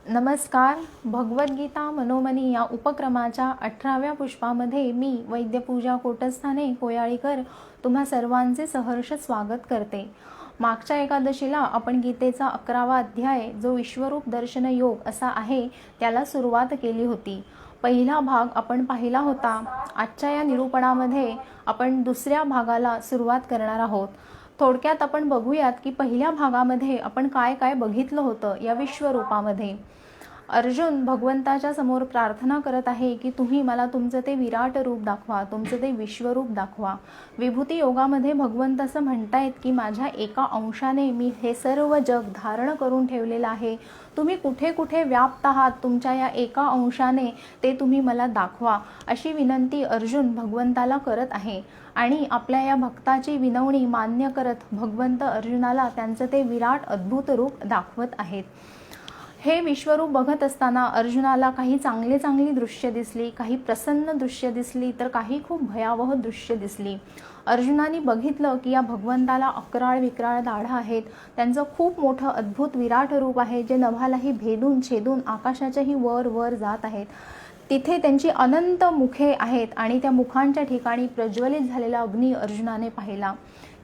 नमस्कार. भगवद्गीता मनोमनी या उपक्रमाच्या 18व्या पुष्पामध्ये मी वैद्यपूजा कोटस्थाने कोयाळीकर तुम्हा सर्वांचे सहर्ष स्वागत करते. मागच्या एकादशीला आपण गीतेचा 11वा अध्याय जो विश्वरूप दर्शन योग असा आहे त्याला सुरुवात केली होती. पहिला भाग आपण पाहिला होता. आजच्या या निरूपणामध्ये आपण दुसऱ्या भागाला सुरुवात करणार आहोत. थोडक्यात आपण बघूयात की पहिल्या भागामध्ये आपण काय काय बघितलं होतं. या विश्वरूपामध्ये अर्जुन भगवंताच्या समोर प्रार्थना करत आहे की तुम्ही मला तुमचं ते विराट रूप दाखवा, तुमचं ते विश्वरूप दाखवा. विभूती योगामध्ये भगवंत असं म्हणतायत की माझ्या एका अंशाने मी हे सर्व जग धारण करून ठेवलेलं आहे. तुम्ही कुठे कुठे व्याप्त आहात, तुमच्या या एका अंशाने ते तुम्ही मला दाखवा, अशी विनंती अर्जुन भगवंताला करत आहे. आणि आपल्या या भक्ताची विनवणी मान्य करत भगवंत अर्जुनाला त्यांचं ते विराट अद्भुत रूप दाखवत आहेत. हे विश्वरूप बघत असताना अर्जुनाला काही चांगली दृश्य दिसली, काही प्रसन्न दृश्य दिसली, तर काही खूप भयावह दृश्य दिसली. अर्जुनाने बघितलं की या भगवंताला अकराळ विक्राळ दाढा आहेत. त्यांचं खूप मोठं अद्भुत विराट रूप आहे जे नभालाही भेदून छेदून आकाशाच्याही वर वर जात आहेत. तिथे त्यांची अनंत मुखे आहेत आणि त्या मुखांच्या ठिकाणी प्रज्वलित झालेला अग्नी अर्जुनाने पाहिला.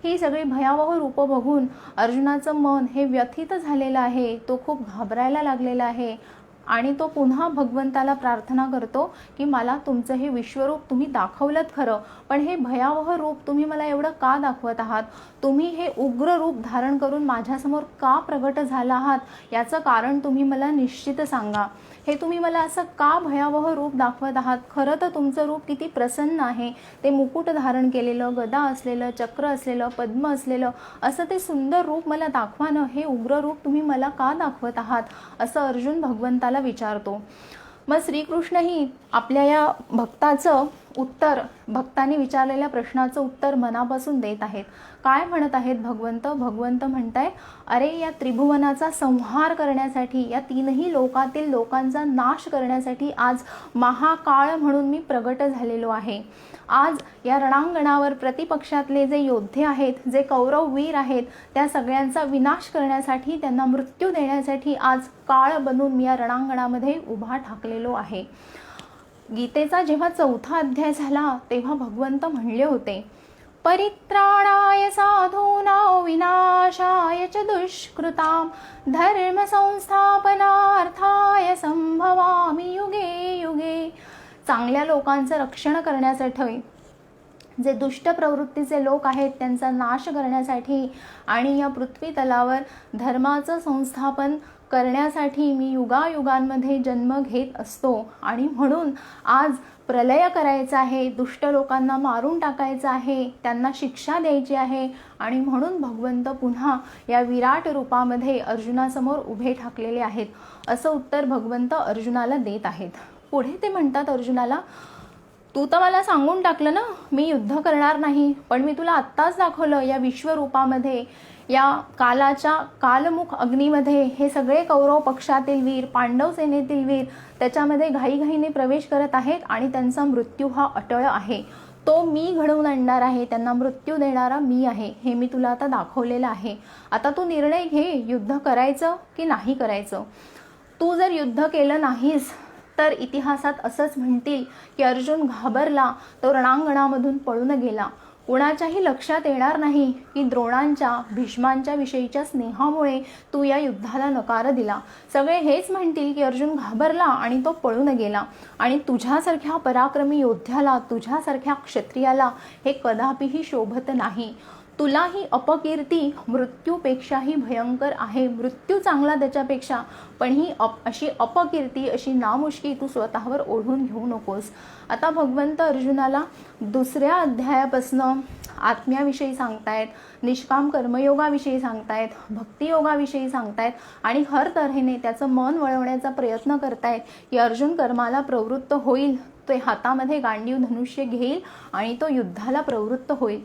ही सगळी भयावह रूपं बघून अर्जुनाचं मन हे व्यथित झालेलं आहे. तो खूप घाबरायला लागलेला आहे आणि तो पुन्हा भगवंताला प्रार्थना करतो की मला तुमचं हे विश्वरूप तुम्ही दाखवलंत खरं, पण हे भयावह रूप तुम्ही मला एवढं का दाखवत आहात? तुम्ही हे उग्र रूप धारण करून माझ्यासमोर का प्रगट झाला आहात याचं कारण तुम्ही मला निश्चित सांगा. हे तुम्ही मला असं का भयावह रूप दाखवत आहात? खरं तर तुमचं रूप किती प्रसन्न आहे. ते मुकुट धारण केलेलं, गदा असलेलं, चक्र असलेलं, पद्म असलेलं असं ते सुंदर रूप मला दाखवानं, हे उग्र रूप तुम्ही मला का दाखवत आहात, असं अर्जुन भगवंताला विचारतो. मग श्रीकृष्णही आपल्या या भक्ताचं उत्तर, भक्तांनी विचारलेल्या प्रश्नाचं उत्तर मनापासून देत आहेत. काय म्हणत आहेत भगवंत? भगवंत म्हणताय, अरे या त्रिभुवनाचा संहार करण्यासाठी, या तीनही लोकातील लोकांचा नाश करण्यासाठी आज महाकाळ म्हणून मी प्रगट झालेलो आहे. आज या रणांगणावर प्रतिपक्षातले जे योद्धे आहेत, जे कौरव वीर आहेत, त्या सगळ्यांचा विनाश करण्यासाठी, त्यांना मृत्यू देण्यासाठी आज काळ बनून मी या रणांगणामध्ये उभा ठाकलेलो आहे. गीतेचा जेव्हा 4था अध्याय झाला तेव्हा भगवंत म्हणले होते, परित्राणाय साधूनां विनाशाय च दुष्कृतां धर्म संस्थापनार्थाय संभवामि युगे युगे. चांगल्या लोकांचं रक्षण करण्यासाठी, जे दुष्ट प्रवृत्तीचे लोक आहेत त्यांचा नाश करण्यासाठी आणि या पृथ्वी तलावर धर्माचं संस्थापन करण्यासाठी मी युगायुगांमध्ये जन्म घेत असतो. आणि म्हणून आज प्रलय करायचा आहे, दुष्ट लोकांना मारून टाकायचं आहे, त्यांना शिक्षा द्यायची आहे. आणि म्हणून भगवंत पुन्हा या विराट रूपामध्ये अर्जुनासमोर उभे ठाकलेले आहेत, असं उत्तर भगवंत अर्जुनाला देत आहेत. पुढे ते म्हणतात अर्जुनाला, तू तर मला सांगून टाकलं ना मी युद्ध करणार नाही, पण मी तुला आत्ताच दाखवलं या विश्वरूपामध्ये, या कालाच्या कालमुख अग्नीमध्ये हे सगळे कौरव पक्षातील वीर, पांडव सेनेतील वीर त्याच्यामध्ये घाईघाईने प्रवेश करत आहेत आणि त्यांचा मृत्यू हा अटळ आहे. तो मी घडवून आणणार आहे, त्यांना मृत्यू देणारा मी आहे, हे मी तुला आता दाखवलेलं आहे. आता तू निर्णय घे, युद्ध करायचं की नाही करायचं. तू जर युद्ध केलं नाहीस तर इतिहासात असंच म्हणतील की अर्जुन घाबरला, तो रणांगणामधून पळून गेला. कुणाच्याही लक्षात येणार नाही की द्रोणांच्या, भीष्मांच्या विषयीच्या स्नेहामुळे तू या युद्धाला नकार दिला. सगळे हेच म्हणतील की अर्जुन घाबरला आणि तो पळून गेला. आणि तुझ्यासारख्या पराक्रमी योद्ध्याला, तुझ्यासारख्या क्षत्रियाला हे कदापिही शोभत नाही. तुला ही अपकीर्ती मृत्यूपेक्षाही भयंकर आहे. मृत्यू चांगला त्याच्यापेक्षा, पण ही अशी अपकीर्ती, अशी नामुष्की तू स्वतःवर ओढून घेऊ नकोस. आता भगवंत अर्जुनाला दुसऱ्या अध्यायापासून आत्म्याविषयी सांगतायत, निष्काम कर्मयोगाविषयी सांगतायत, भक्तियोगाविषयी सांगतायत आणि हर तऱ्हेने त्याचं मन वळवण्याचा प्रयत्न करतायत की अर्जुन कर्माला प्रवृत्त होईल, ते हातामध्ये गांडीव धनुष्य घेईल आणि तो युद्धाला प्रवृत्त होईल.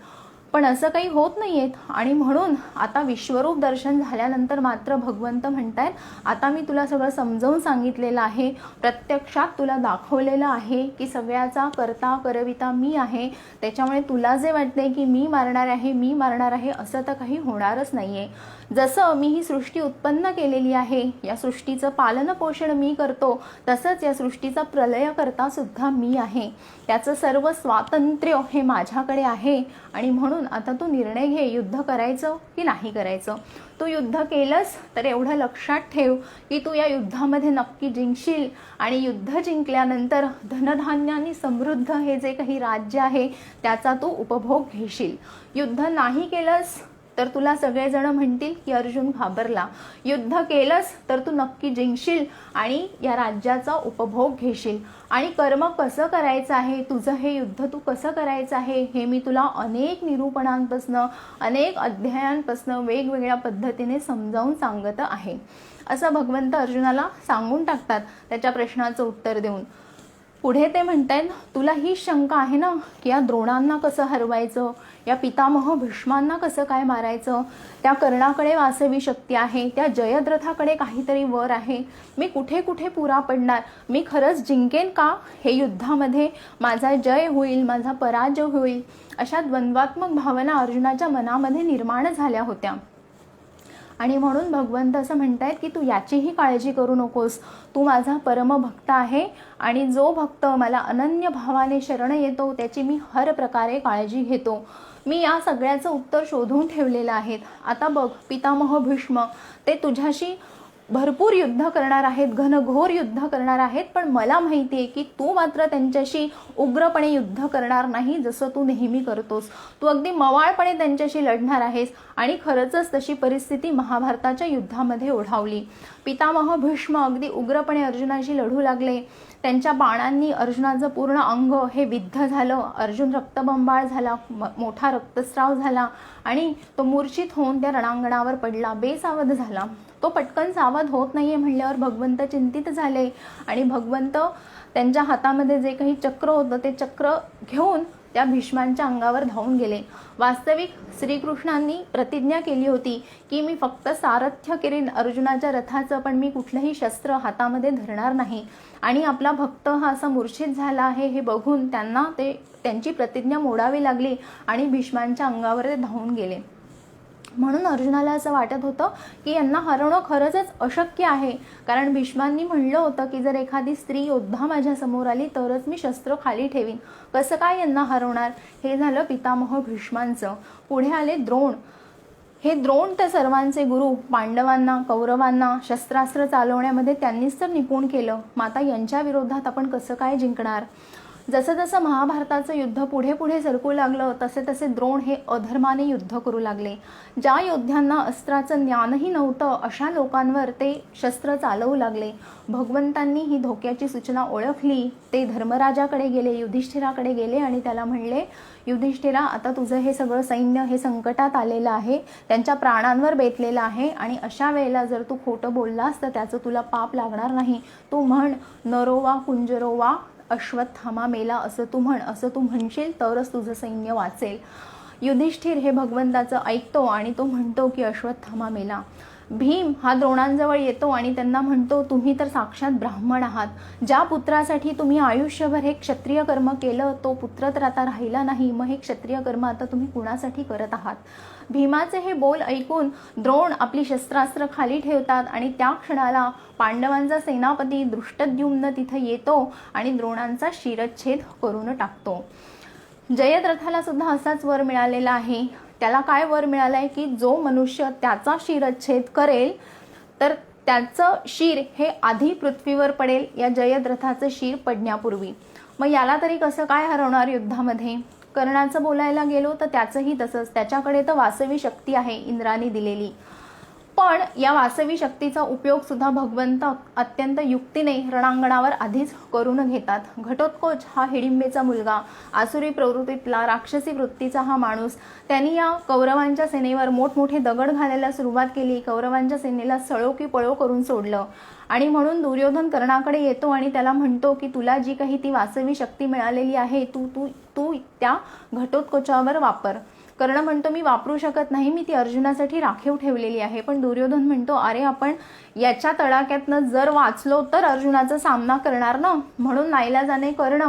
पण असं काही होत नाहीये. आणि म्हणून आता विश्वरूप दर्शन झाल्यानंतर मात्र भगवंत म्हणतायत, आता मी तुला सगळं समजावून सांगितलेलं आहे, प्रत्यक्षात तुला दाखवलेलं आहे की सगळ्याचा करता करविता मी आहे. त्याच्यामुळे तुला जे वाटतंय की मी मारणार आहे, मी मारणार आहे, असं तर काही होणारच नाहीये. जसं मी ही सृष्टी उत्पन्न केलेली आहे, या सृष्टीचं पालन पोषण मी करतो, तसंच या सृष्टीचा प्रलय करता सुद्धा मी आहे. त्याचं सर्व स्वातंत्र्य हे माझ्याकडे आहे. आणि म्हणून आता तू निर्णय घे, युद्ध करायचं की नाही करायचं. तू युद्ध केलंस तर एवढं लक्षात ठेव की तू या युद्धामध्ये नक्की जिंकशील. आणि युद्ध जिंकल्यानंतर धनधान्याने समृद्ध हे जे काही राज्य आहे त्याचा तू उपभोग घेशील. युद्ध नाही केलंस तर तुला सगळेजण म्हणतील की अर्जुन घाबरला. युद्ध केलंस तर तू नक्की जिंकशील आणि या राज्याचा उपभोग घेशील. आणि कर्म कसं करायचं आहे, तुझं हे युद्ध तू कसं करायचं आहे, हे मी तुला अनेक निरूपणांपासनं, अनेक अध्यायांपासनं वेगवेगळ्या पद्धतीने समजावून सांगत आहे, असं भगवंत अर्जुनाला सांगून टाकतात त्याच्या प्रश्नाचं उत्तर देऊन. पुढे ते म्हणतायत, तुला ही शंका आहे ना की या द्रोणांना कसं हरवायचं, या पितामह भीष्मांना कसं काय मारायचं, त्या कर्णाकडे वासवी शक्ती आहे, त्या जयद्रथाकडे काहीतरी वर आहे, मी कुठे कुठे पुरा पडणार, मी खरंच जिंकेन का, हे युद्धामध्ये माझा जय होईल माझा पराजय होईल, अशा द्वंद्वात्मक भावना अर्जुनाच्या मनामध्ये निर्माण झाल्या होत्या. आणि म्हणून भगवंत असं म्हणतायत की तू याचीही काळजी करू नकोस, तू माझा परमभक्त आहे आणि जो भक्त मला अनन्य भावाने शरण येतो त्याची मी हर प्रकारे काळजी घेतो. मी या सगळ्याचं उत्तर शोधून ठेवलेलं आहे. आता बघ, पितामह भीष्म ते तुझ्याशी भरपूर युद्ध करणार आहेत, घनघोर युद्ध करणार आहेत, पण मला माहिती आहे की तू मात्र त्यांच्याशी उग्रपणे युद्ध करणार नाही जसं तू नेहमी करतोस. तू अगदी मवाळपणे त्यांच्याशी लढणार आहेस. आणि खरंच तशी परिस्थिती महाभारताच्या युद्धामध्ये ओढावली. पितामह भीष्म अगदी उग्रपणे अर्जुनाशी लढू लागले. त्यांच्या बाणांनी अर्जुनाचं पूर्ण अंग हे विद्ध झालं. अर्जुन रक्तबंबाळ झाला, मोठा रक्तस्राव झाला आणि तो मूर्छित होऊन त्या रणांगणावर पडला, बेसावध झाला. तो पटकन सावध होत नाहीये म्हणल्यावर भगवंत चिंतित झाले आणि भगवंत त्यांच्या हातामध्ये जे काही चक्र होतं ते चक्र घेऊन त्या भीष्मांच्या अंगावर धावून गेले. वास्तविक श्रीकृष्णांनी प्रतिज्ञा केली होती की मी फक्त सारथ्य करीन अर्जुनाच्या रथाचं, पण मी कुठलंही शस्त्र हातामध्ये धरणार नाही. आणि आपला भक्त हा असा मूर्छित झाला आहे हे बघून त्यांना त्यांची प्रतिज्ञा मोडावी लागली आणि भीष्मांच्या अंगावर ते धावून गेले. म्हणून अर्जुनाला असं वाटत होतं की यांना हरवणं खरंच अशक्य आहे, कारण भीष्मांनी म्हणलं होतं की जर एखादी स्त्री योद्धा माझ्या समोर आली तरच मी शस्त्र खाली ठेवीन, कसं काय यांना हरवणार. हे झालं पितामह भीष्मांचं. पुढे आले द्रोण. हे द्रोण तर सर्वांचे गुरु, पांडवांना कौरवांना शस्त्रास्त्र चालवण्यामध्ये त्यांनीच तर निपुण केलं. माता यांच्या विरोधात आपण कसं काय जिंकणार. जसं जसं महाभारताचं युद्ध पुढे पुढे सरकू लागलं तसे तसे द्रोण हे अधर्माने युद्ध करू लागले. ज्या योद्ध्यांना अस्त्राचं ज्ञानही नव्हतं अशा लोकांवर ते शस्त्र चालवू लागले. भगवंतांनी ही धोक्याची सूचना ओळखली. ते धर्मराजाकडे गेले, युधिष्ठिराकडे गेले आणि त्याला म्हणले, युधिष्ठिरा आता तुझं हे सगळं सैन्य हे संकटात आलेलं आहे, त्यांच्या प्राणांवर बेतलेलं आहे आणि अशा वेळेला जर तू खोटं बोललास तर त्याचं तुला पाप लागणार नाही. तू म्हण नरोवा कुंजरोवा अश्वत्थामा मेला असं तू म्हण. असं तू म्हणशील तरच तुझं सैन्य वाचेल. युधिष्ठिर हे भगवंताचं ऐकतो आणि तो म्हणतो की अश्वत्थामा मेला. भीम हा द्रोणांजवळ येतो आणि त्यांना म्हणतो, तुम्ही तर साक्षात ब्राह्मण आहात. ज्या पुत्रासाठी तुम्ही आयुष्यभर हे क्षत्रिय कर्म केलं तो पुत्र तर आता राहिला नाही, मग हे क्षत्रिय कर्म आता तुम्ही कुणासाठी करत आहात. भीमाचे हे बोल ऐकून द्रोण आपली शस्त्रास्त्र खाली ठेवतात आणि त्या क्षणाला पांडवांचा सेनापती दृष्टद्युम्न तिथे येतो आणि द्रोणांचा शिरच्छेद करून टाकतो. जयद्रथाला सुद्धा असाच वर मिळालेला आहे. त्याला काय वर मिळालं आहे की जो मनुष्य त्याचा शिरच्छेद करेल तर त्याचं शिर हे आधी पृथ्वीवर पडेल या जयद्रथाचं शिर पडण्यापूर्वी. मग याला तरी कसं काय हरवणार युद्धामध्ये. कर्णाचं बोलायला गेलो तर त्याचंही तसंच. त्याच्याकडे तर वासवी शक्ती आहे इंद्राने दिलेली, पण या वासवी शक्तीचा उपयोग सुद्धा भगवंत अत्यंत युक्तीने रणांगणावर आधीच करून घेतात. घटोत्कोच हा हिडिंबेचा मुलगा, आसुरी प्रवृत्तीतला राक्षसी वृत्तीचा हा माणूस, त्यांनी या कौरवांच्या सेनेवर मोठमोठे दगड घालायला सुरुवात केली. कौरवांच्या सेनेला सळो की पळो करून सोडलं. आणि म्हणून दुर्योधन कर्णाकडे येतो आणि त्याला म्हणतो की तुला जी काही ती वासवी शक्ती मिळालेली आहे तू तू तू त्या घटोत्कोचावर वापर. कर्ण म्हणतो मी वापरू शकत नाही, मी ती अर्जुनासाठी राखीव ठेवलेली आहे. पण दुर्योधन म्हणतो अरे आपण याच्या तडाक्यातनं जर वाचलो तर अर्जुनाचा सामना करणार ना. म्हणून नाईलाजाने कर्ण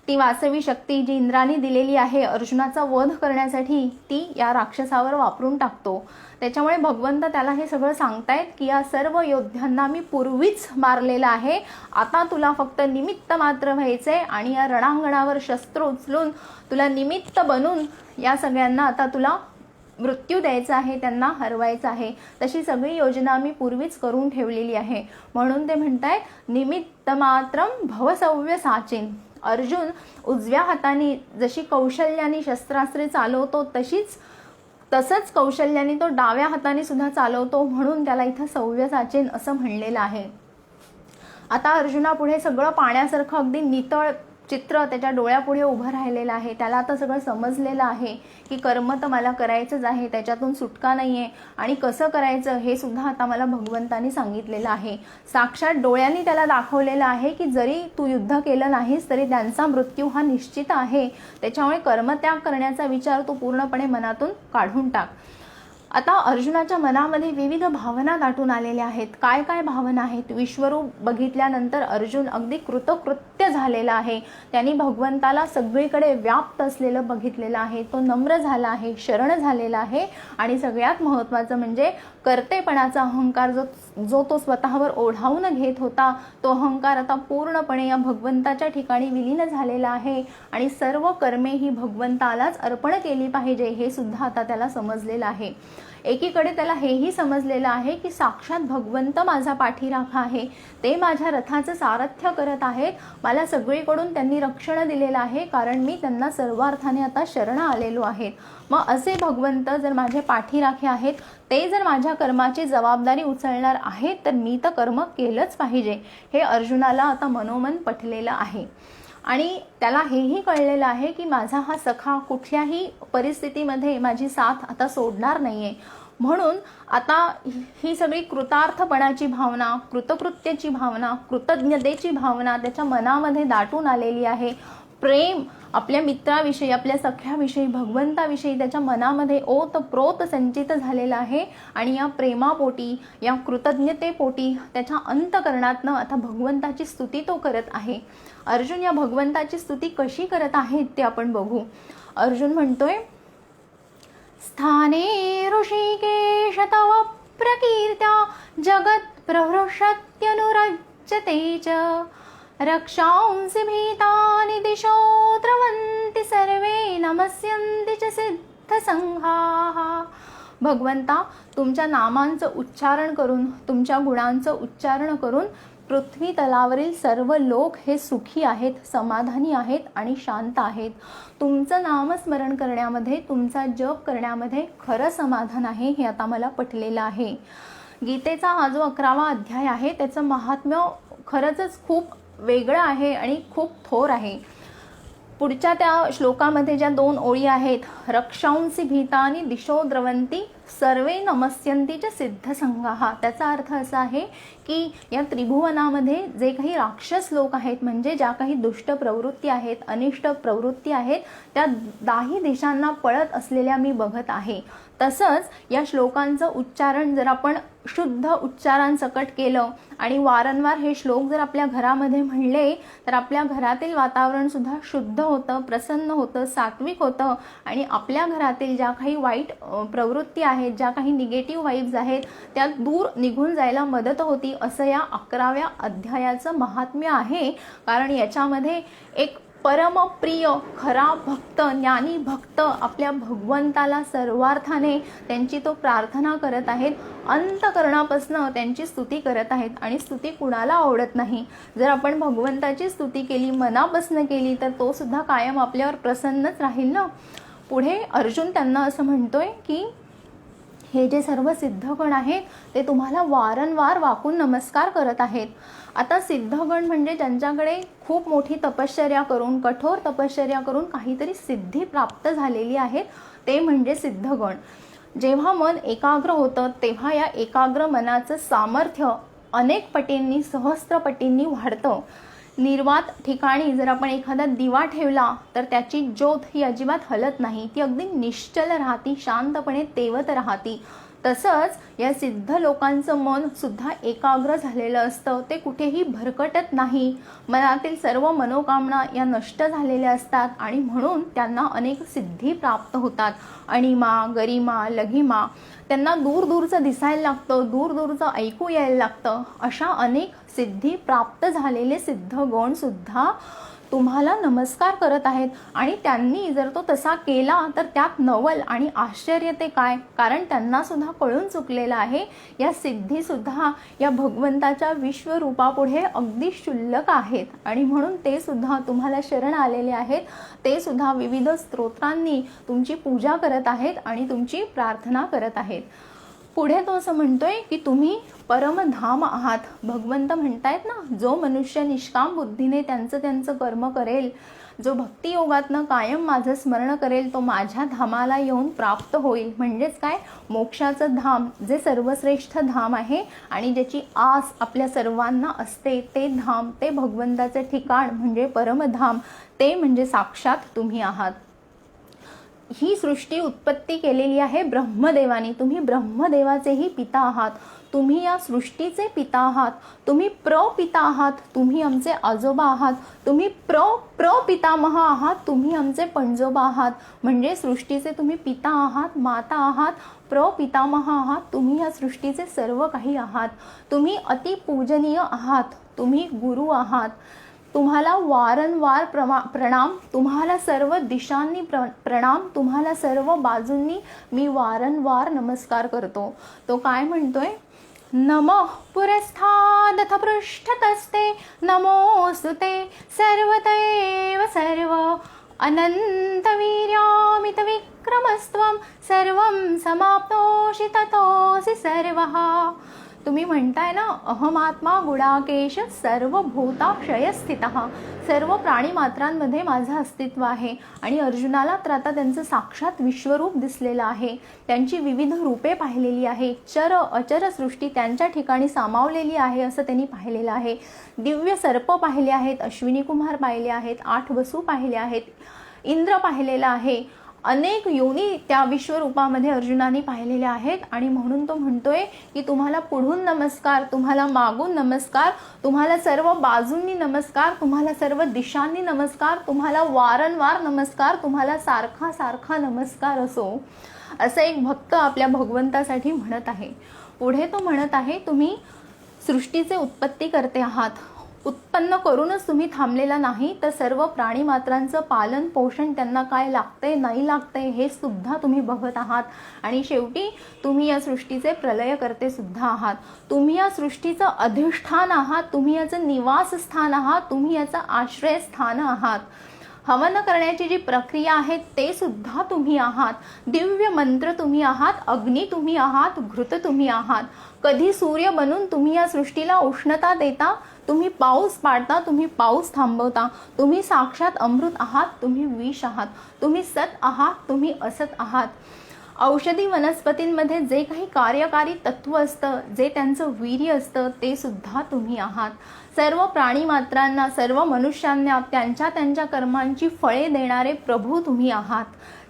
ती वासवी शक्ती जी इंद्राने दिलेली आहे अर्जुनाचा वध करण्यासाठी, ती या राक्षसावर वापरून टाकतो. त्याच्यामुळे भगवंत त्याला हे सगळं सांगतायत की या सर्व योद्ध्यांना मी पूर्वीच मारलेलं आहे, आता तुला फक्त निमित्त मात्र व्हायचंय आणि या रणांगणावर शस्त्र उचलून तुला निमित्त बनून या सगळ्यांना आता तुला मृत्यू द्यायचा आहे, त्यांना हरवायचं आहे. तशी सगळी योजना मी पूर्वीच करून ठेवलेली आहे. म्हणून ते म्हणतायत निमित्त मात्रम भवसव्य साचिन. अर्जुन उजव्या हाताने जशी कौशल्याने शस्त्रास्त्रे चालवतो तसंच कौशल्याने तो डाव्या हाताने सुद्धा चालवतो, म्हणून त्याला इथं सव्य साचिन असं म्हणलेलं आहे. आता अर्जुनापुढे सगळं पाण्यासारखं अगदी नितळ चित्र त्याच्या डोळ्यापुढे उभं राहिलेलं आहे. त्याला आता सगळं समजलेलं आहे की कर्म तर मला करायचंच आहे, त्याच्यातून सुटका नाही आहे आणि कसं करायचं हे सुद्धा आता मला भगवंतानी सांगितलेलं आहे. साक्षात डोळ्यांनी त्याला दाखवलेलं आहे की जरी तू युद्ध केलं नाहीस तरी त्यांचा मृत्यू हा निश्चित आहे. त्याच्यामुळे कर्मत्याग करण्याचा विचार तू पूर्णपणे मनातून काढून टाक. आता अर्जुनाच्या मनामध्ये विविध भावना दाटून आलेल्या आहेत. काय काय भावना आहेत? विश्वरूप बघितल्यानंतर अर्जुन अगदी कृतकृत्य झालेला आहे. त्यांनी भगवंताला सगळीकडे व्याप्त असलेलं बघितलेलं आहे. तो नम्र झाला आहे, शरण झालेला आहे आणि सगळ्यात महत्त्वाचं म्हणजे कर्तेपणाचा अहंकार जो तो स्वतःवर ओढावून घेत होता, तो अहंकार आता पूर्णपणे या भगवंताच्या ठिकाणी विलीन झालेला आहे आणि सर्व कर्मे ही भगवंतालाच अर्पण केली पाहिजे हे सुद्धा आता त्याला समजलेलं आहे. एकीकडे त्याला हेही समजलेलं आहे की साक्षात भगवंत माझा पाठीराखा आहे, ते माझ्या रथाचं सारथ्य करत आहेत. मला सगळीकडून त्यांनी रक्षण दिलेलं आहे कारण मी त्यांना सर्वार्थाने आता शरण आलेलो आहे. मग असे भगवंत जर माझे पाठीराखे आहेत, ते जर माझ्या कर्माची जबाबदारी उचलणार आहेत, तर मी तर कर्म केलंच पाहिजे. हे अर्जुनाला आता मनोमन पटलेलं आहे आणि त्याला हेही कळलेलं आहे की माझा हा सखा कुठल्याही परिस्थितीमध्ये माझी साथ आता सोडणार नाहीये. म्हणून आता ही सगळी कृतार्थपणाची भावना, कृतकृत्याची भावना, कृतज्ञतेची भावना त्याच्या मनामध्ये दाटून आलेली आहे. प्रेम आपल्या मित्राविषयी, आपल्या सख्याविषयी, भगवंताविषयी त्याच्या मनामध्ये ओतप्रोत संचित झालेला आहे आणि या प्रेमापोटी, या कृतज्ञतेपोटी त्याच्या अंतःकरणातनं आता भगवंताची स्तुती तो करत आहे. अर्जुन या भगवंताची स्तुती कशी करत आहेत ते आपण बघू. अर्जुन म्हणतोय, स्थाने ऋषिकेश तव प्रकीर्त्या जगत् प्रहृष्यत्यनुरज्यते च रक्षांसि भीतानि दिशो द्रवन्ति सर्वे नमस्यन्ति च सिद्धसंघाः. भगवंता, तुमच्या नामांचं उच्चारण करून, तुमच्या गुणांचं उच्चारण करून पृथ्वी तलावरील सर्व लोक हे सुखी आहेत, समाधानी आहेत आणि शांत आहेत. तुमचं नामस्मरण करण्यामध्ये, तुमचा जप करण्यामध्ये खरं समाधान आहे हे आता मला पटलेलं आहे. गीतेचा हा जो 11वा अध्याय आहे त्याचं महात्म्य खरंच खूप वेगळं आहे आणि खूप थोर आहे. पुढच्या त्या श्लोकामध्ये ज्या 2 ओळी आहेत, रक्षांसि भीतानि दिशो द्रवन्ति सर्वे नमस्यन्ति च सिद्धसंघाः, त्याचा अर्थ असा आहे की या त्रिभुवनामध्ये जे काही राक्षस लोक आहेत, म्हणजे ज्या काही दुष्ट प्रवृत्ती आहेत, अनिष्ट प्रवृत्ती आहेत, त्या 10 दिशांना पळत असलेल्या मी बघत आहे. तसंच या श्लोकांचं उच्चारण जर आपण शुद्ध उच्चारांसकट केलं आणि वारंवार हे श्लोक जर आपल्या घरामध्ये म्हणले तर आपल्या घरातील वातावरण सुद्धा शुद्ध होतं, प्रसन्न होतं, सात्विक होतं आणि आपल्या घरातील ज्या काही वाईट प्रवृत्ती आहेत, ज्या काही निगेटिव्ह वाईब्स आहेत, त्या दूर निघून जायला मदत होती. असं या 11व्या अध्यायाचं महात्म्य आहे. कारण याच्यामध्ये एक परमप्रिय खरा भक्त, ज्ञानी भक्त आपल्या भगवंताला सर्वार्थाने त्यांची तो प्रार्थना करत आहेत, अंतःकरणापासून त्यांची स्तुती करत आहेत. आणि स्तुती कुणाला आवडत नाही? जर आपण भगवंताची स्तुती केली, मनापासून केली, तर तो सुद्धा कायम आपल्यावर प्रसन्नच राहील ना. पुढे अर्जुन त्यांना असं म्हणतोय की हे जे सर्व सिद्धगण आहेत ते तुम्हाला वारंवार वाकून नमस्कार करत आहेत. आता सिद्धगण म्हणजे ज्यांच्याकडे खूप मोठी तपश्चर्या करून, कठोर तपश्चर्या करून काहीतरी सिद्धी प्राप्त झालेली आहे, ते म्हणजे सिद्धगण. जेव्हा मन एकाग्र होतं तेव्हा या एकाग्र मनाचं सामर्थ्य अनेक पटींनी, सहस्त्र पटींनी वाढतं. निर्वात ठिकाणी जर आपण एखादा दिवा ठेवला तर त्याची ज्योत ही अजिबात हलत नाही, ती अगदी निश्चल राहती, शांतपणे तेवत राहती. तसंच या सिद्ध लोकांचं मन सुद्धा एकाग्र झालेलं असतं, ते कुठेही भरकटत नाही. मनातील सर्व मनोकामना या नष्ट झालेल्या असतात आणि म्हणून त्यांना अनेक सिद्धी प्राप्त होतात. अणिमा, गरिमा, लघिमा त्यांना दूर दूरचं दिसायला लागतं, दूर दूरचं ऐकू यायला लागतं. अशा अनेक सिद्धी प्राप्त झालेले सिद्ध गण सुद्धा तुम्हाला नमस्कार करत आहेत. आणि त्यांनी जर तो तसा केला तर त्यात नवल आणि आश्चर्य ते काय, कारण त्यांना सुद्धा कळून चुकलेलं आहे या सिद्धी सुद्धा या भगवंताच्या विश्वरूपापुढे अगदी क्षुल्लक आहेत. आणि म्हणून ते सुद्धा तुम्हाला शरण आलेले आहेत. ते सुद्धा विविध स्तोत्रांनी तुमची पूजा करत आहेत आणि तुमची प्रार्थना करत आहेत. पुढे तो असं म्हणतोय की तुम्ही परमधाम आहात. भगवंत म्हणतायत ना, जो मनुष्य निष्काम बुद्धीने त्यांचं कर्म करेल, जो भक्तियोगातनं कायम माझं स्मरण करेल, तो माझ्या धामाला येऊन प्राप्त होईल. म्हणजेच काय, मोक्षाचं धाम जे सर्वश्रेष्ठ धाम आहे आणि ज्याची आस आपल्या सर्वांना असते, ते धाम, ते भगवंताचे ठिकाण म्हणजे परमधाम, ते म्हणजे साक्षात तुम्ही आहात. ही सृष्टी उत्पत्ती केलेली आहे ब्रह्मदेवानी. तुम्ही ब्रह्मदेवाचेही पिता आहात. तुम्ही या सृष्टीचे पिता आहात. तुम्ही प्रपिता आहात. तुम्ही आमचे आजोबा आहात. तुम्ही प्रपितामह आहात. तुम्ही आमचे पणजोबा आहात. म्हणजे सृष्टीचे तुम्ही पिता आहात, माता आहात, प्रपितामह आहात. तुम्ही या सृष्टीचे सर्व काही आहात. तुम्ही अतिपूजनीय आहात. तुम्ही गुरु आहात. तुम्हाला वारंवार प्रणाम. तुम्हाला सर्व दिशांनी प्रणाम. तुम्हाला सर्व बाजूंनी मी वारंवार नमस्कार करतो. तो काय म्हणतोय, नमः पुरस्तादथ पृष्ठतस्ते नमोस्तुते सर्वतैव सर्व अनन्तवीर्यामित विक्रमस्त्वं सर्वं समाप्तोषि ततोऽसि सर्वः. तुम्ही म्हणताय ना, अहमात्मा गुडाकेश सर्वभूताक्षय स्थितः. सर्व प्राणी मात्रांमध्ये माझं अस्तित्व आहे. आणि अर्जुनाला तर आता त्यांचं साक्षात विश्वरूप दिसलेलं आहे. त्यांची विविध रूपे पाहिलेली आहे. चर अचर सृष्टी त्यांच्या ठिकाणी सामावलेली आहे असं त्यांनी पाहिलेलं आहे. दिव्य सर्प पाहिले आहेत, अश्विनी कुमार पाहिले आहेत, 8 वसू पाहिले आहेत, इंद्र पाहिलेला आहे. अनेक योनी त्या विश्वरूपामध्ये अर्जुनाने पाहिलेल्या आहेत. आणि म्हणून तो म्हणतोय की तुम्हाला पुढून नमस्कार, तुम्हाला मागून नमस्कार, तुम्हाला सर्व बाजूंनी नमस्कार, तुम्हाला सर्व दिशांनी नमस्कार, तुम्हाला वारंवार नमस्कार, तुम्हाला सारखा सारखा नमस्कार असो, असं एक भक्त आपल्या भगवंतासाठी म्हणत आहे. पुढे तो म्हणत आहे, तुम्ही सृष्टीचे उत्पत्ती करते आहात. उत्पन्न करूनच तुम्ही थांबलेला नाही, तर सर्व प्राणी मात्रांचं पालन पोषण, त्यांना काय लागते नाही लागते हे सुद्धा तुम्ही बघत आहात. आणि शेवटी तुम्ही या सृष्टीचे प्रलय करते सुद्धा आहात. तुम्ही या सृष्टीचं अधिष्ठान आहात. तुम्ही याचं निवासस्थान आहात. तुम्ही याचं आश्रयस्थान आहात. हवन करण्याची जी प्रक्रिया आहे ते सुद्धा तुम्ही आहात. दिव्य मंत्र तुम्ही आहात. अग्नी तुम्ही आहात. घृत तुम्ही आहात. कधी सूर्य बनून तुम्ही या सृष्टीला उष्णता देता, तुम्ही पाऊस पाडता, तुम्ही पाऊस थांबवता. तुम्ही साक्षात अमृत आहात. तुम्ही विष आहात. तुम्ही सत आहात. तुम्ही असत आहात. औषधी वनस्पतींमध्ये जे काही कार्यकारी तत्व असतं, जे त्यांचं वीर्य असतं, ते सुद्धा तुम्ही आहात. सर्व प्राणी मात्रांना, सर्व मनुष्यांना त्यांच्या त्यांच्या कर्मांची फळे देणारे प्रभू तुम्ही आहात.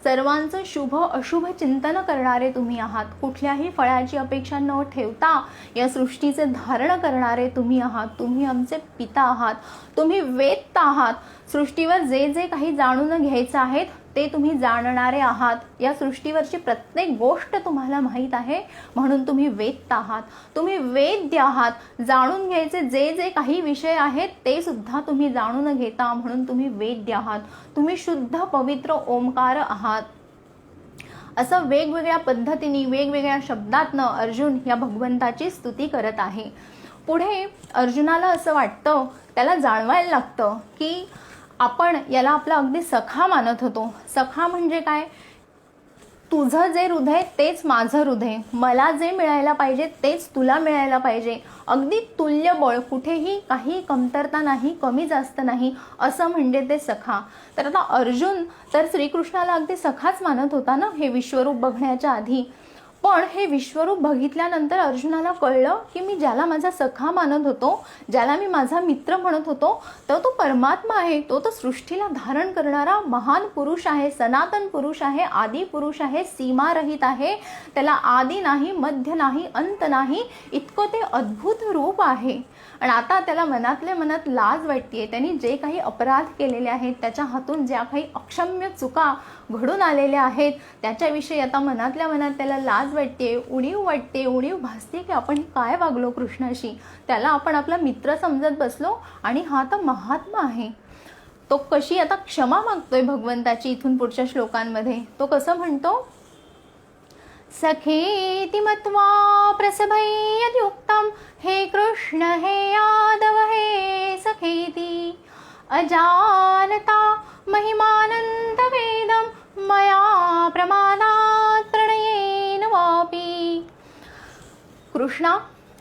सर्वांचं शुभ अशुभ चिंतन करणारे तुम्ही आहात. कुठल्याही फळाची अपेक्षा न ठेवता या सृष्टीचे धारण करणारे तुम्ही आहात. तुम्ही आमचे पिता आहात. तुम्ही वेदता आहात. सृष्टीवर जे जे काही जाणून घ्यायचं आहे ते तुम्ही जाणणारे आहात. या सृष्टीवरची प्रत्येक गोष्ट तुम्हाला माहीत आहे, म्हणून तुम्ही वेदता आहात. तुम्ही वेद्य आहात. जाणून घ्यायचे जे जे काही विषय आहेत ते सुद्धा तुम्ही जाणून घेता, म्हणून तुम्ही वेद्य आहात. तुम्ही शुद्ध पवित्र ओंकार आहात. असं वेगवेगळ्या पद्धतीने, वेगवेगळ्या शब्दातनं अर्जुन या भगवंताची स्तुती करत आहे. पुढे अर्जुनाला असं वाटतं, त्याला जाणवायला लागतं की आपण याला आपला अगदी सखा मानत होतो. सखा म्हणजे काय, तुझं जे हृदय तेच माझं हृदय, मला जे मिळायला पाहिजे तेच तुला मिळायला पाहिजे, अगदी तुल्यबळ, कुठेही काही कमतरता नाही, कमी जास्त नाही, असं म्हणजे ते सखा. तर आता अर्जुन तर श्रीकृष्णाला अगदी सखाच मानत होता ना हे विश्वरूप बघण्याच्या आधी. पण हे विश्वरूप बघितल्यानंतर अर्जुनाला कळलं की मी ज्याला माझा सखा मानत होतो, ज्याला मी माझा मित्र म्हणत होतो, तर तो परमात्मा आहे. तो तर सृष्टीला धारण करणारा महान पुरुष आहे, सनातन पुरुष आहे, आदी पुरुष आहे, सीमारहित आहे. त्याला आदी नाही, मध्य नाही, अंत नाही, इतकं ते अद्भुत रूप आहे. आणि आता त्याला मनातल्या मनात लाज वाटते. त्यांनी जे काही अपराध केलेले आहेत, त्याच्या हातून ज्या काही अक्षम्य चुका घडून आलेल्या आहेत, त्याच्याविषयी आता मनातल्या मनात त्याला लाज वाटते, उणीव वाटते, उणीव भासते की आपण काय वागलो कृष्णाशी. त्याला आपण आपला मित्र समजत बसलो आणि हा तर महात्मा आहे. तो कशी आता क्षमा मागतोय भगवंताची इथून पुढच्या श्लोकांमध्ये. तो कसं म्हणतो, सखेति मत्वा प्रसभयद्युक्तं हे कृष्ण हे यादव हे सखेति अजानता महिमानंतवेदं मया प्रमादात् प्रणयेन वापि. कृष्णा,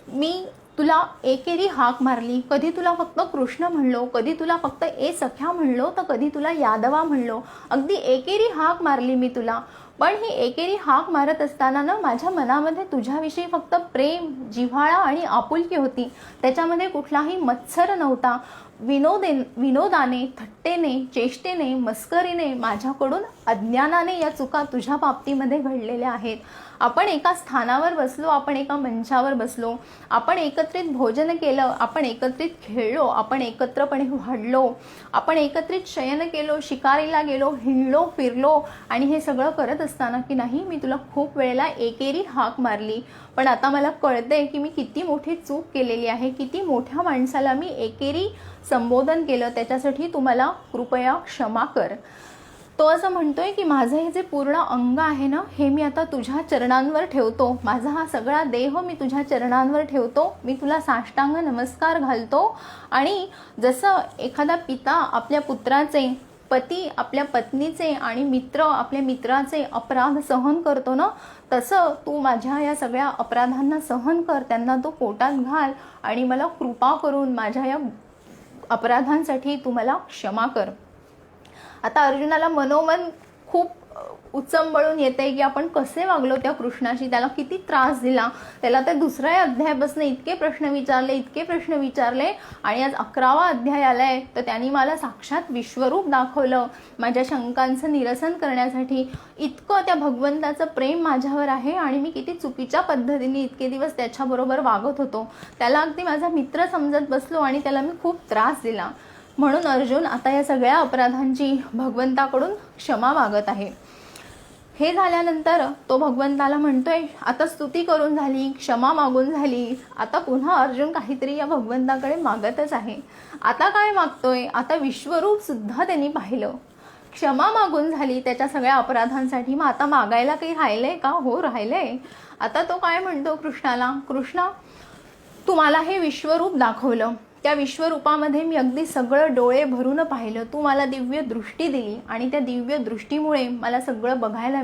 मी तुला एकेरी हाक मारली. कधी तुला फक्त कृष्ण म्हणलो, कधी तुला फक्त ए सख्या म्हणलो, तर कधी तुला यादवा म्हणलो. अगदी एकेरी हाक मारली मी तुला. पण ही एकेरी हाक मारत असताना ना माझ्या मनामध्ये तुझ्याविषयी फक्त प्रेम, जिव्हाळा आणि आपुलकी होती. त्याच्यामध्ये कुठलाही मत्सर नव्हता. विनोदाने, थट्टेने, चेष्टेने, मस्करीने, माझ्याकडून अज्ञानाने या चुका तुझ्या बाबतीमध्ये घडलेल्या आहेत. आपण एका स्थानावर बसलो, आपण एका मंचावर बसलो, आपण एकत्रित भोजन केलं, आपण एकत्रित खेळलो, आपण एकत्रपणे वाढलो, आपण एकत्रित शयन केलो, शिकारीला गेलो, हिंडलो, फिरलो. आणि हे सगळं करत असताना की नाही मी तुला खूप वेळेला एकेरी हाक मारली. पण आता मला कळतंय की मी किती मोठी चूक केलेली आहे, किती मोठ्या माणसाला मी एकेरी संबोधन केलं. त्याच्यासाठी तू मला कृपया क्षमा कर. तो असं म्हणतोय की माझं हे जे पूर्ण अंग आहे ना, हे मी आता तुझ्या चरणांवर ठेवतो. माझा हा सगळा देह मी तुझ्या चरणांवर ठेवतो. मी तुला साष्टांग नमस्कार घालतो. आणि जसं एखादा पिता आपल्या पुत्राचे, पती आपल्या पत्नीचे आणि मित्र आपल्या मित्राचे अपराध सहन करतो ना, तसं तू माझ्या या सगळ्या अपराधांना सहन कर, त्यांना तो पोटात घाल आणि मला कृपा करून माझ्या या अपराधांसाठी तू मला क्षमा कर. आता अर्जुनाला मनोमन खूप उचंबळून येते की आपण कसे वागलो त्या कृष्णाशी, त्याला किती त्रास दिला. त्याला त्या दुसऱ्या अध्यायापासून इतके प्रश्न विचारले आणि आज 11वा अध्याय आलाय, तर त्यांनी मला साक्षात विश्वरूप दाखवलं माझ्या शंकांचं निरसन करण्यासाठी. इतकं त्या भगवंताचं प्रेम माझ्यावर आहे आणि मी किती चुकीच्या पद्धतीने इतके दिवस त्याच्याबरोबर वागत होतो. त्याला अगदी माझा मित्र समजत बसलो आणि त्याला मी खूप त्रास दिला. म्हणून अर्जुन आता या सगळ्या अपराधांची भगवंताकडून क्षमा मागत आहे. हे झाल्यानंतर तो भगवंताला म्हणतोय, आता स्तुती करून झाली, क्षमा मागून झाली, आता पुन्हा अर्जुन काहीतरी या भगवंताकडे मागतच आहे. आता काय मागतोय, आता विश्वरूप सुद्धा त्यांनी पाहिलं, क्षमा मागून झाली त्याच्या सगळ्या अपराधांसाठी. मग आता मागायला काही राहिलंय का? हो, राहिलंय. आता तो काय म्हणतो कृष्णाला, कृष्णा तू मला हे विश्वरूप दाखवलं, त्या विश्वरूपामध्ये मी अगदी सगळं डोळे भरून पाहिलं. तू मला दिव्य दृष्टी दिली आणि त्या दिव्य दृष्टीमुळे मला सगळं बघायला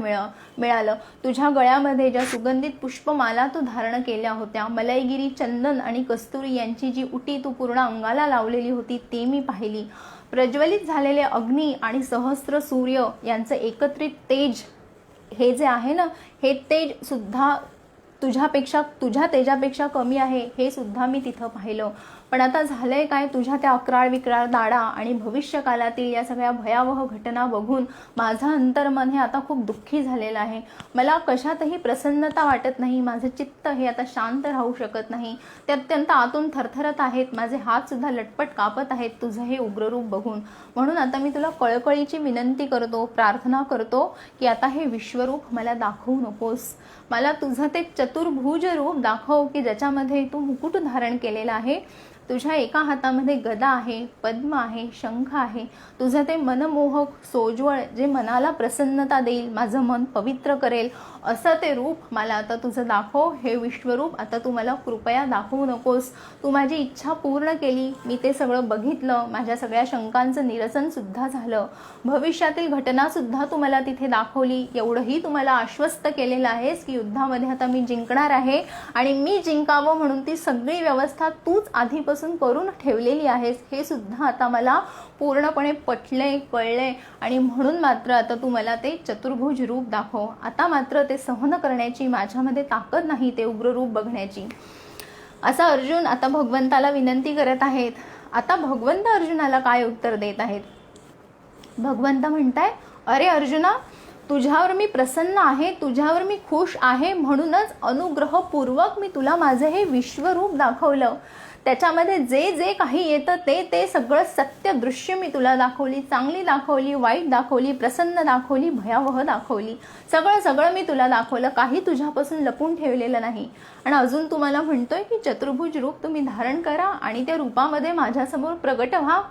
मिळालं. तुझ्या गळ्यामध्ये ज्या सुगंधित पुष्पमाला तू धारण केल्या होत्या, मलईगिरी, चंदन आणि कस्तुरी यांची जी उटी तू पूर्ण अंगाला लावलेली होती ते मी पाहिली. प्रज्वलित झालेले अग्नी आणि सहस्त्र सूर्य यांचं एकत्रित तेज हे जे आहे ना, हे तेज सुद्धा तुझ्या तेजापेक्षा कमी आहे, हे सुद्धा मी तिथं पाहिलं. पण आता झालंय काय, तुझ्या त्या अक्राळ विक्राळ दाडा आणि भविष्यकालातील या सगळ्या भयावह घटना बघून माझं अंतर्मन हे आता खूप दुःखी झालेलं आहे. मला कशातही प्रसन्नता वाटत नाही. माझं चित्त हे आता शांत राहू शकत नाही. ते अत्यंत आतून थरथरत आहेत. माझे हात सुद्धा लटपट कापत आहेत तुझं हे उग्ररूप बघून. म्हणून आता मी तुला कळकळीची विनंती करतो, प्रार्थना करतो की आता हे विश्वरूप मला दाखवू नकोस. मला तुझं ते चतुर्भुज रूप दाखव की ज्याच्यामध्ये तू मुकुट धारण केलेला आहे. तुझ्या एका हातामध्ये गदा आहे, पद्म आहे, शंख आहे. तुझं ते मनमोहक सोज्वळ जे मनाला प्रसन्नता देईल, माझं मन पवित्र करेल असं ते रूप मला आता तुझं दाखव. हे विश्वरूप आता तू मला कृपया दाखवू नकोस. तू माझी इच्छा पूर्ण केली, मी ते सगळं बघितलं, माझ्या सगळ्या शंकांचं निरसन सुद्धा झालं. भविष्यातील घटना सुद्धा तू मला तिथे दाखवली. एवढंही तू मला आश्वस्त केलेलं आहेस की युद्धामध्ये आता मी जिंकणार आहे आणि मी जिंकावं म्हणून ती सगळी व्यवस्था तूच आधीपासून आधीपासून करून ठेवलेली आहेस हे सुद्धा आता मला पूर्णपणे पटले, कळले आणि म्हणून मात्र आता तू मला ते चतुर्भुज रूप दाखव. आता मात्र ते सहन करण्याची माझ्यामध्ये ताकद नाही, ते उग्र रूप बघण्याची. असा अर्जुन आता भगवंताला विनंती करत आहेत. आता भगवंत अर्जुनाला काय उत्तर देत आहेत? भगवंत म्हणताय, अरे अर्जुना, तुझ्यावर मी प्रसन्न आहे, तुझ्यावर मी खुश आहे, म्हणूनच अनुग्रहपूर्वक मी तुला माझे हे विश्वरूप दाखवलं. त्याच्यामध्ये जे जे काही येतं ते सगळं सत्य दृश्य मी तुला दाखवली, चांगली दाखवली, वाईट दाखवली, प्रसन्न दाखवली, भयावह दाखवली. सगळं मी तुला दाखवलं, काही तुझ्यापासून लपून ठेवलेलं नाही. आणि अजून तुम्हाला म्हणतोय की चतुर्भुज रूप तुम्ही धारण करा आणि त्या रूपामध्ये माझ्यासमोर प्रगट व्हा.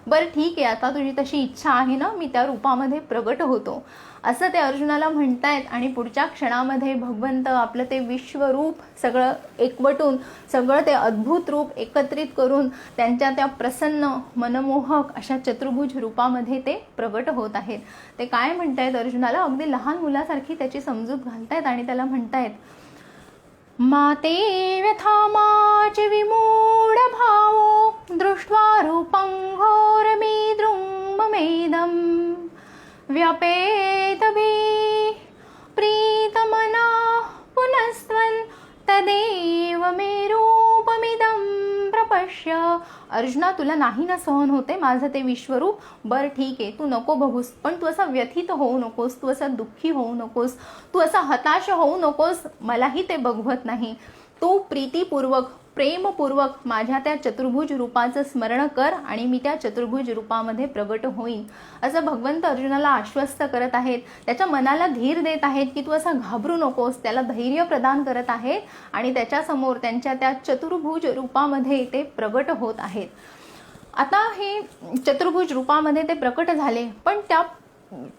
बरं ठीक आहे, आता तुझी तशी इच्छा आहे ना, मी त्या रूपामध्ये प्रगट होतो, असं ते अर्जुनाला म्हणतायत. आणि पुढच्या क्षणामध्ये भगवंत आपलं ते विश्वरूप सगळं एकवटून, सगळं ते अद्भुत रूप एकत्रित करून त्यांच्या त्या प्रसन्न मनमोहक अशा चतुर्भुज रूपामध्ये ते प्रगट होत आहेत. ते काय म्हणतायत अर्जुनाला, अगदी लहान मुलासारखी त्याची समजूत घालतायत आणि त्याला म्हणतायत, माते व्यथा माचे विमूढ भावो दृष्ट्वा रूपं घोरमीद्रुममेदं व्यपेतभि प्रीतमना पुनस्त्वं तदेव मे रूपमिदं प्रपश्य. अर्जुना, तुला नाही ना सहन होते माझं ते विश्वरूप? बरं ठीक आहे, तू नको बघूस, पण तू असा व्यथित होऊ नकोस, तू असा दुःखी होऊ नकोस, तू असा हताश होऊ नकोस. मलाही ते बघवत नाही. तू प्रीतीपूर्वक, प्रेमपूर्वक माझ्या त्या चतुर्भुज रूपाचं स्मरण कर आणि मी त्या चतुर्भुज रूपामध्ये प्रगट होईन, असं भगवंत अर्जुनाला आश्वस्त करत आहेत. त्याच्या मनाला धीर देत आहेत की तू असा घाबरू नकोस, त्याला धैर्य प्रदान करत आहेत आणि त्याच्यासमोर त्यांच्या त्या चतुर्भुज रूपामध्ये ते प्रगट होत आहेत. आता हे चतुर्भुज रूपामध्ये ते प्रकट झाले, पण त्या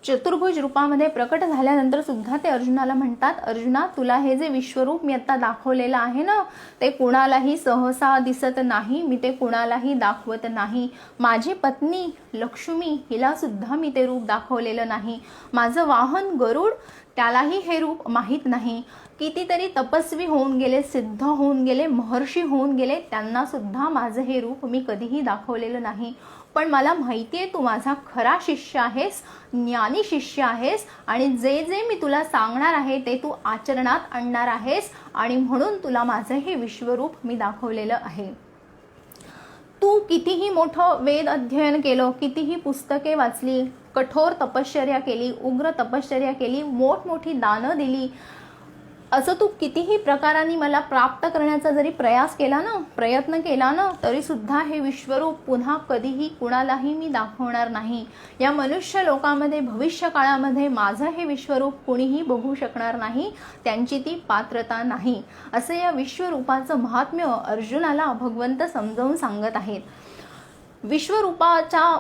चतुर्भुज रूपामध्ये प्रकट झाल्यानंतर सुद्धा ते अर्जुनाला म्हणतात, अर्जुना, तुला हे जे विश्वरूप मी आता दाखवलेलं आहे ना, ते कुणालाही सहसा दिसत नाही, मी ते कुणालाही दाखवत नाही. माझी पत्नी लक्ष्मी हिला सुद्धा मी ते रूप दाखवलेलं नाही. माझं वाहन गरुड, त्यालाही हे रूप माहीत नाही. कितीतरी तपस्वी होऊन गेले, सिद्ध होऊन गेले, महर्षी होऊन गेले, त्यांना सुद्धा माझं हे रूप मी कधीही दाखवलेलं नाही. पण मला माहिती आहे तू माझा खरा शिष्य आहेस, ज्ञानी शिष्य आहेस आणि जे जे मी तुला सांगणार आहे ते तू आचरणात आणणार आहेस आणि म्हणून तुला माझं हे विश्वरूप मी दाखवलेलं आहे. तू कितीही मोठं वेद अध्ययन केलं, कितीही पुस्तके वाचली, कठोर तपश्चर्या केली, उग्र तपश्चर्या केली, मोठमोठी दानं दिली, असं तू कितीही प्रकारांनी मला प्राप्त करण्याचा जरी प्रयत्न केला ना, तरी सुद्धा हे विश्वरूप पुन्हा कधीही कुणालाही मी दाखवणार नाही. या मनुष्य लोकामध्ये भविष्य काळामध्ये माझं हे विश्वरूप कुणीही बघू शकणार नाही, त्यांची ती पात्रता नाही, असं या विश्वरूपाचं महात्म्य अर्जुनाला भगवंत समजावून सांगत आहेत. विश्वरूपाच्या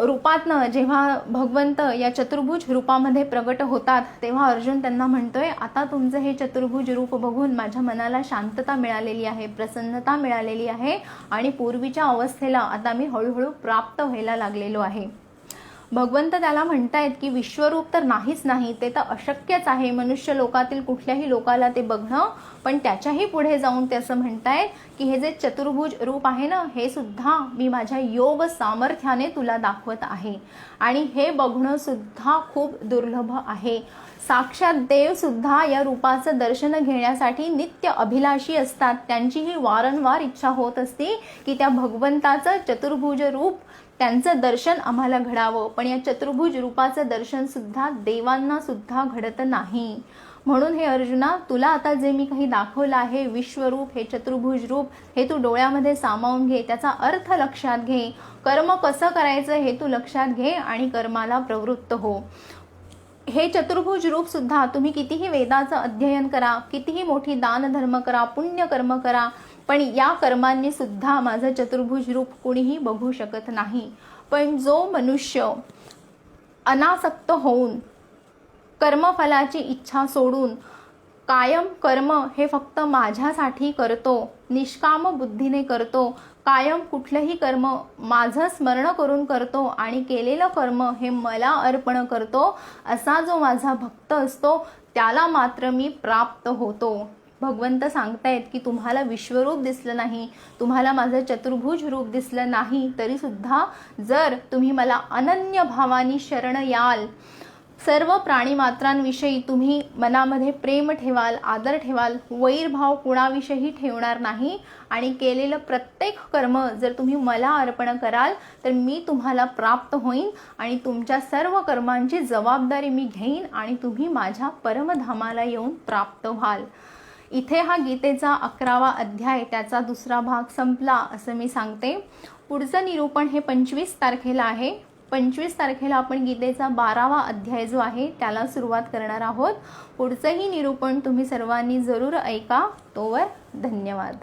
रूपातनं जेव्हा भगवंत या चतुर्भुज रूपामध्ये प्रगट होतात तेव्हा अर्जुन त्यांना म्हणतोय, आता तुमचं हे चतुर्भुज रूप बघून माझ्या मनाला शांतता मिळालेली आहे, प्रसन्नता मिळालेली आहे आणि पूर्वीच्या अवस्थेला आता मी हळूहळू प्राप्त व्हायला लागलेलो आहे. भगवंत त्याला म्हणतायत की विश्वरूप तर नाहीच नाही, ते तर अशक्यच आहे मनुष्य लोकातील कुठल्याही लोकाला ते बघणं. पण त्याच्याही पुढे जाऊन ते असं म्हणतायत की हे जे चतुर्भुज रूप आहे ना, हे सुद्धा मी माझ्या योग सामर्थ्याने तुला दाखवत आहे आणि हे बघणं सुद्धा खूप दुर्लभ आहे. साक्षात देव सुद्धा या रूपाचं दर्शन घेण्यासाठी नित्य अभिलाषी असतात. त्यांचीही वारंवार इच्छा होत असते की त्या भगवंताचं चतुर्भुज रूप, त्यांचं दर्शन आम्हाला घडावं. पण या चतुर्भुज रूपाचं दर्शन सुद्धा देवांना सुद्धा घडत नाही. म्हणून हे अर्जुना, तुला आता जे मी काही दाखवलं आहे विश्वरूप, हे चतुर्भुज रूप, हे तू डोळ्यामध्ये सामावून घे, त्याचा अर्थ लक्षात घे, कर्म कसं करायचं हे तू लक्षात घे आणि कर्माला प्रवृत्त हो. हे चतुर्भुज रूप सुद्धा तुम्ही कितीही वेदाचं अध्ययन करा, कितीही मोठी दान धर्म करा, पुण्य कर्म करा, पण या कर्मांनी सुद्धा माझं चतुर्भुज रूप कुणीही बघू शकत नाही. पण जो मनुष्य अनासक्त होऊन कर्मफलाची इच्छा सोडून कायम कर्म हे फक्त माझ्यासाठी करतो, निष्काम बुद्धीने करतो, कायम कुठलंही कर्म माझं स्मरण करून करतो आणि केलेलं कर्म हे मला अर्पण करतो, असा जो माझा भक्त असतो त्याला मात्र मी प्राप्त होतो. भगवंत सांगतायत की तुम्हाला विश्वरूप दिसलं नाही, तुम्हाला माझं चतुर्भुज रूप दिसलं नाही, तरीसुद्धा जर तुम्ही मला अनन्य भावानी शरण याल, सर्व प्राणीमात्रांविषयी तुम्ही मनामध्ये प्रेम ठेवाल, आदर ठेवाल, वैरभाव कुणाविषयी ठेवणार नाही आणि केलेलं प्रत्येक कर्म जर तुम्ही मला अर्पण कराल तर मी तुम्हाला प्राप्त होईन आणि तुमच्या सर्व कर्मांची जबाबदारी मी घेईन आणि तुम्ही माझ्या परमधामाला येऊन प्राप्त व्हाल. इथे हा गीतेचा 11वा अध्याय त्याचा दुसरा भाग संपला असं मी सांगते. पुढचं निरूपण हे 25 तारखेला आहे. 25 तारखेला आपण गीतेचा 12वा अध्याय जो आहे त्याला सुरुवात करणार आहोत. पुढचंही निरूपण तुम्ही सर्वांनी जरूर ऐका. तोवर धन्यवाद.